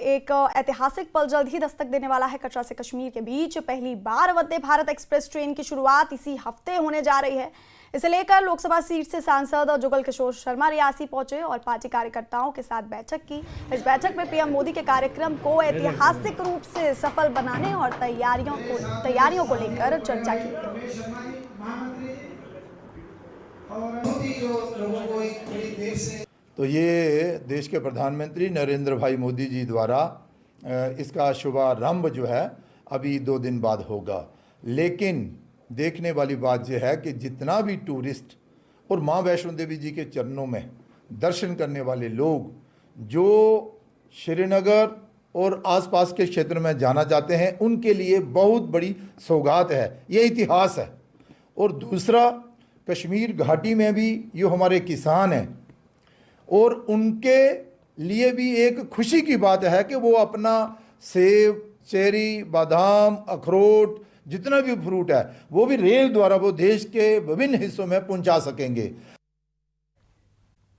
एक ऐतिहासिक पल जल्द ही दस्तक देने वाला है। कटरा से कश्मीर के बीच पहली बार वंदे भारत एक्सप्रेस ट्रेन की शुरुआत इसी हफ्ते होने जा रही है। इसे लेकर लोकसभा सीट से सांसद जुगल किशोर शर्मा रियासी पहुंचे और पार्टी कार्यकर्ताओं के साथ बैठक की। इस बैठक में पीएम मोदी के कार्यक्रम को ऐतिहासिक रूप से सफल बनाने और तैयारियों को लेकर चर्चा की गई। तो ये देश के प्रधानमंत्री नरेंद्र भाई मोदी जी द्वारा इसका शुभारंभ जो है अभी 2 दिन बाद होगा। लेकिन देखने वाली बात यह है कि जितना भी टूरिस्ट और माँ वैष्णो देवी जी के चरणों में दर्शन करने वाले लोग जो श्रीनगर और आसपास के क्षेत्र में जाना चाहते हैं, उनके लिए बहुत बड़ी सौगात है, ये इतिहास है। और दूसरा, कश्मीर घाटी में भी ये हमारे किसान हैं और उनके लिए भी एक खुशी की बात है कि वो अपना सेब, चेरी, बादाम, अखरोट, जितना भी फ्रूट है वो भी रेल द्वारा वो देश के विभिन्न हिस्सों में पहुंचा सकेंगे।